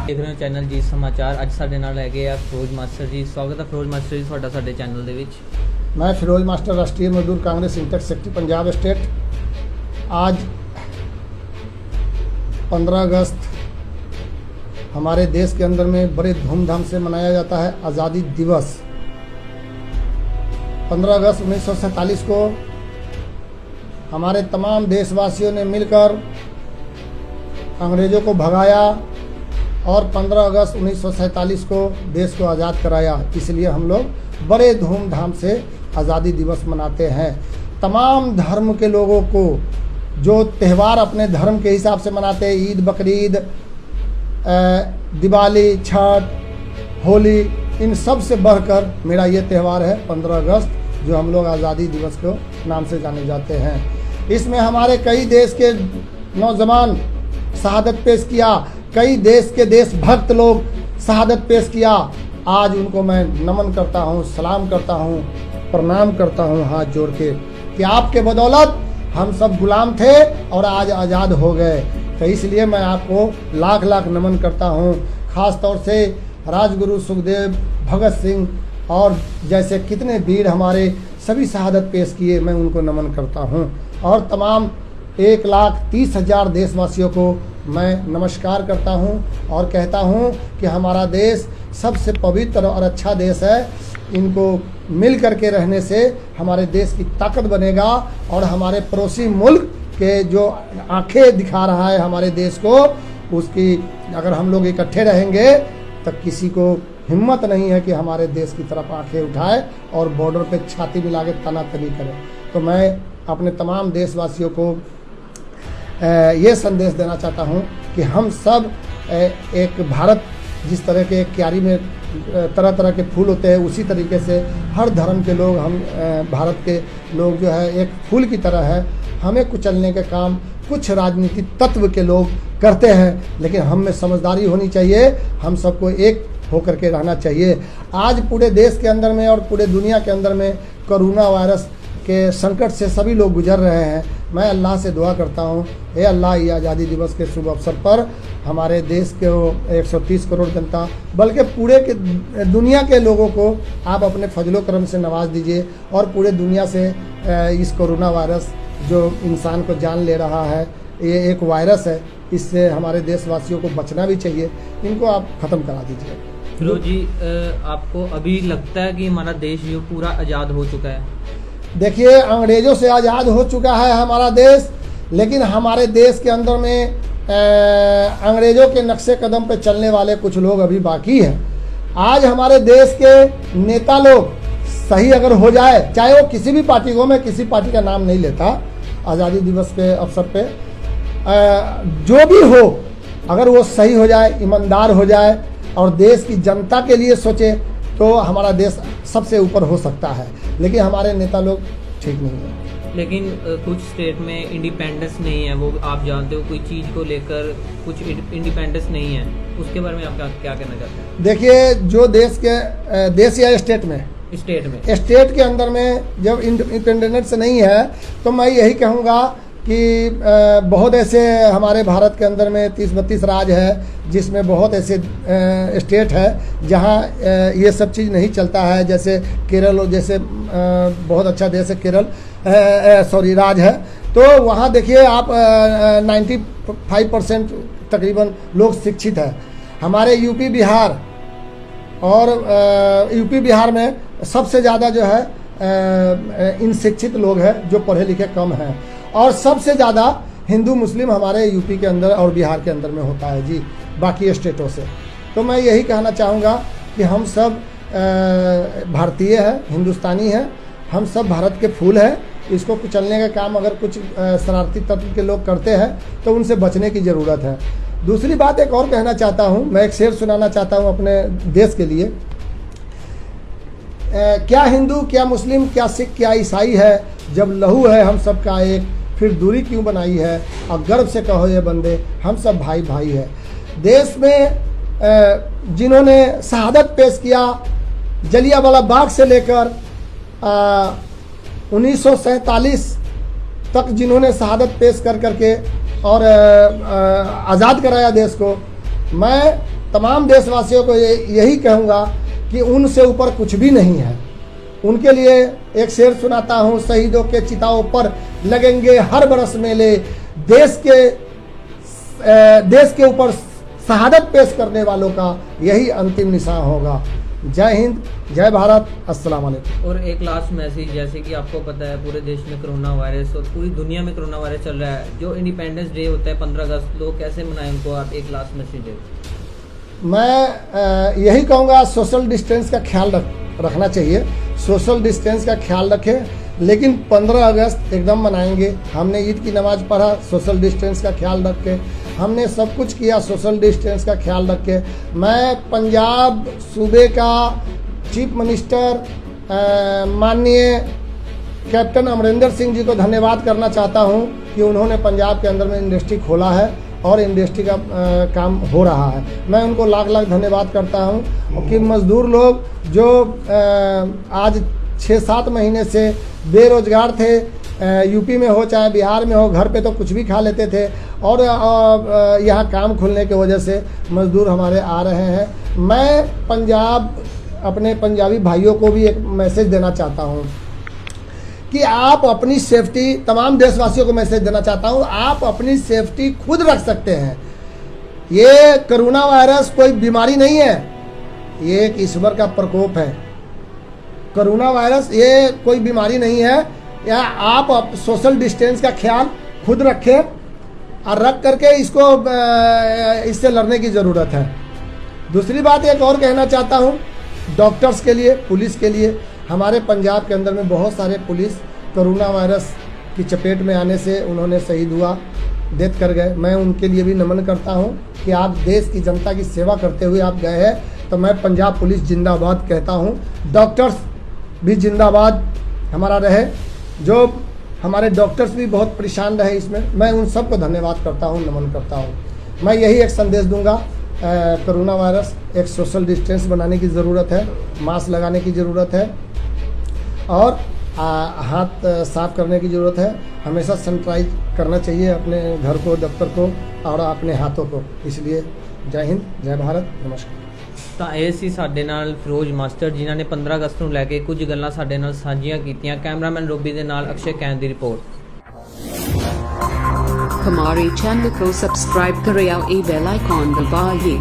ਦੇਖ ਰਹੇ ਹੋ ਚੈਨਲ ਜੀ ਸਮਾਚਾਰ। ਅੱਜ ਸਾਡੇ ਨਾਲ ਹੈਗੇ ਆ ਫਿਰੋਜ਼ ਮਾਸਟਰ ਜੀ। ਸਵਾਗਤ ਹੈ ਫਿਰੋਜ਼ ਮਾਸਟਰ ਜੀ ਤੁਹਾਡਾ ਸਾਡੇ ਚੈਨਲ ਦੇ ਵਿੱਚ। मैं फिरोज मास्टर राष्ट्रीय मजदूर Congress intake secretary Punjab state. आज 15 अगस्त हमारे देश के अंदर में बड़े धूमधाम से मनाया जाता है आज़ादी दिवस। 15 अगस्त 1947 को हमारे तमाम देशवासियों ने मिलकर अंग्रेज़ों को भगाया और 15 अगस्त 1947 को देश को आज़ाद कराया। इसलिए हम लोग बड़े धूमधाम से आज़ादी दिवस मनाते हैं। तमाम धर्म के लोगों को जो त्यौहार अपने धर्म के हिसाब से मनाते हैं, ईद, बकरीद, दिवाली, छठ, होली, इन सब से बढ़कर मेरा ये त्यौहार है 15 अगस्त, जो हम लोग आज़ादी दिवस के नाम से जाने जाते हैं। इसमें हमारे कई देश के नौजवान शहादत पेश किया, कई देश के देशभक्त लोग शहादत पेश किया। आज उनको मैं नमन करता हूँ, सलाम करता हूँ, प्रणाम करता हूँ हाथ जोड़ के कि आपके बदौलत हम सब गुलाम थे और आज आज़ाद हो गए। तो इसलिए मैं आपको लाख लाख नमन करता हूँ। ख़ास तौर से राजगुरु सुखदेव, भगत सिंह और जैसे कितने वीर हमारे सभी शहादत पेश किए, मैं उनको नमन करता हूँ। और तमाम 1,30,000 देशवासियों को मैं नमस्कार करता हूँ और कहता हूँ कि हमारा देश सबसे पवित्र और अच्छा देश है। इनको मिल करके रहने से हमारे देश की ताकत बनेगा और हमारे पड़ोसी मुल्क के जो आंखें दिखा रहा है हमारे देश को, उसकी अगर हम लोग इकट्ठे रहेंगे तो किसी को हिम्मत नहीं है कि हमारे देश की तरफ आंखें उठाए और बॉर्डर पे छाती मिला के तनातनी करे। तो मैं अपने तमाम देशवासियों को ये संदेश देना चाहता हूँ कि हम सब एक भारत, जिस तरह के क्यारी में तरह तरह के फूल होते हैं, उसी तरीके से हर धर्म के लोग, हम भारत के लोग जो है एक फूल की तरह है। हमें कुचलने के काम कुछ राजनीतिक तत्व के लोग करते हैं, लेकिन हम में समझदारी होनी चाहिए। हम सबको एक होकर के रहना चाहिए। आज पूरे देश के अंदर में और पूरे दुनिया के अंदर में कोरोना वायरस के संकट से सभी लोग गुजर रहे हैं। मैं अल्लाह से दुआ करता हूँ, हे अल्लाह, ये आज़ादी दिवस के शुभ अवसर पर हमारे देश के 130 करोड़ जनता, बल्कि पूरे के दुनिया के लोगों को आप अपने फजलो करम से नवाज दीजिए और पूरे दुनिया से इस कोरोना वायरस जो इंसान को जान ले रहा है, ये एक वायरस है, इससे हमारे देशवासियों को बचना भी चाहिए। इनको आप ख़त्म करा दीजिए। फिरोज जी, आपको अभी लगता है कि हमारा देश जो पूरा आज़ाद हो चुका है? देखिए, अंग्रेज़ों से आज़ाद हो चुका है हमारा देश, लेकिन हमारे देश के अंदर में अंग्रेज़ों के नक्शे कदम पे चलने वाले कुछ लोग अभी बाकी हैं। आज हमारे देश के नेता लोग सही अगर हो जाए, चाहे वो किसी भी पार्टी को, मैं किसी पार्टी का नाम नहीं लेता, आज़ादी दिवस के अवसर पे जो भी हो, अगर वो सही हो जाए, ईमानदार हो जाए और देश की जनता के लिए सोचे, तो हमारा देश सबसे ऊपर हो सकता है। लेकिन हमारे नेता लोग ठीक नहीं है। लेकिन कुछ स्टेट में इंडिपेंडेंस नहीं है, वो आप जानते हो, कोई चीज़ को लेकर कुछ इंडिपेंडेंस नहीं है, उसके बारे में आप क्या कहना चाहते हैं? देखिए, जो देश या स्टेट स्टेट के अंदर में जब इंडिपेंडेंस नहीं है, तो मैं यही कहूँगा कि बहुत ऐसे हमारे भारत के अंदर में 30-32 राज्य है, जिसमें बहुत ऐसे स्टेट है जहाँ ये सब चीज़ नहीं चलता है। जैसे केरल, जैसे बहुत अच्छा देश है केरल, राज्य है। तो वहाँ देखिए आप 95% तकरीबन लोग शिक्षित है। हमारे यूपी बिहार में सबसे ज़्यादा जो है इन शिक्षित लोग हैं, जो पढ़े लिखे कम हैं, और सबसे ज़्यादा हिंदू मुस्लिम हमारे यूपी के अंदर और बिहार के अंदर में होता है जी, बाकी स्टेटों से। तो मैं यही कहना चाहूँगा कि हम सब भारतीय हैं, हिंदुस्तानी हैं, हम सब भारत के फूल हैं। इसको कुचलने का काम अगर कुछ शरारती तत्व के लोग करते हैं तो उनसे बचने की ज़रूरत है। दूसरी बात एक और कहना चाहता हूँ, मैं एक शेर सुनाना चाहता हूँ अपने देश के लिए। क्या हिंदू, क्या मुस्लिम, क्या सिख, क्या ईसाई है, जब लहू है हम सब का एक, फिर दूरी क्यों बनाई है, और गर्व से कहो ये बंदे, हम सब भाई भाई है। देश में जिन्होंने शहादत पेश किया, जलियांवाला बाग से लेकर 1947 तक जिन्होंने शहादत पेश कर करके और आज़ाद कराया देश को, मैं तमाम देशवासियों को यही कहूँगा कि उनसे ऊपर कुछ भी नहीं है। उनके लिए एक शेर सुनाता हूँ, शहीदों के चिताओं पर लगेंगे हर बरस मेले, देश के ऊपर शहादत पेश करने वालों का यही अंतिम निशान होगा। जय हिंद, जय भारत, अस्सलाम वालेकुम। और एक लास्ट मैसेज, जैसे कि आपको पता है पूरे देश में कोरोना वायरस और पूरी दुनिया में कोरोना वायरस चल रहा है, जो इंडिपेंडेंस डे होता है 15 अगस्त, लोग कैसे मनाएं, उनको आप एक लास्ट मैसेज दें। मैं यही कहूँगा, सोशल डिस्टेंस का ख्याल रखना चाहिए, सोशल डिस्टेंस का ख्याल रखें, लेकिन 15 अगस्त एकदम मनाएंगे। हमने ईद की नमाज़ पढ़ा, सोशल डिस्टेंस का ख्याल रख के हमने सब कुछ किया, सोशल डिस्टेंस का ख्याल रख के। मैं पंजाब सूबे का चीफ मिनिस्टर माननीय कैप्टन अमरिंदर सिंह जी को धन्यवाद करना चाहता हूं कि उन्होंने पंजाब के अंदर में इंडस्ट्री खोला है और इंडस्ट्री का काम हो रहा है। मैं उनको लाख लाख धन्यवाद करता हूं कि मज़दूर लोग जो आज 6-7 महीने से बेरोजगार थे, यूपी में हो चाहे बिहार में हो, घर पे तो कुछ भी खा लेते थे, और यहाँ काम खुलने की वजह से मज़दूर हमारे आ रहे हैं। मैं अपने पंजाबी भाइयों को भी एक मैसेज देना चाहता हूँ कि आप अपनी सेफ्टी, तमाम देशवासियों को मैसेज देना चाहता हूँ, आप अपनी सेफ्टी खुद रख सकते हैं। ये कोरोना वायरस कोई बीमारी नहीं है, ये एक ईश्वर का प्रकोप है। कोरोना वायरस ये कोई बीमारी नहीं है। या आप सोशल डिस्टेंस का ख्याल खुद रखें और रख करके इससे लड़ने की ज़रूरत है। दूसरी बात एक और कहना चाहता हूँ, डॉक्टर्स के लिए, पुलिस के लिए। हमारे पंजाब के अंदर में बहुत सारे पुलिस कोरोना वायरस की चपेट में आने से उन्होंने शहीद हुआ, डेथ कर गए। मैं उनके लिए भी नमन करता हूँ कि आप देश की जनता की सेवा करते हुए आप गए हैं, तो मैं पंजाब पुलिस जिंदाबाद कहता हूँ। डॉक्टर्स भी जिंदाबाद हमारा रहे, जो हमारे डॉक्टर्स भी बहुत परेशान रहे इसमें, मैं उन सबको धन्यवाद करता हूँ, नमन करता हूँ। मैं यही एक संदेश दूंगा, कोरोना वायरस, एक सोशल डिस्टेंस बनाने की ज़रूरत है, मास्क लगाने की ज़रूरत है और हाथ साफ करने की ज़रूरत है। हमेशा सैनिटाइज करना चाहिए अपने घर को, दफ्तर को और अपने हाथों को। इसलिए जय हिंद, जय भारत, नमस्कार। ਤਾਂ ਇਹ ਸੀ ਸਾਡੇ ਨਾਲ ਫਿਰੋਜ਼ ਮਾਸਟਰ, ਜਿਨ੍ਹਾਂ ਨੇ 15 ਅਗਸਤ ਨੂੰ ਲੈ ਕੇ ਕੁਝ ਗੱਲਾਂ ਸਾਡੇ ਨਾਲ ਸਾਂਝੀਆਂ ਕੀਤੀਆਂ। ਕੈਮਰਾਮੈਨ ਰੋਬੀ ਦੇ ਨਾਲ ਅਕਸ਼ੇ ਕੈਨ ਦੀ ਰਿਪੋर्ट। हमारे चैनल को सब्सक्राइब करें और बेल आइकॉन दबाइए।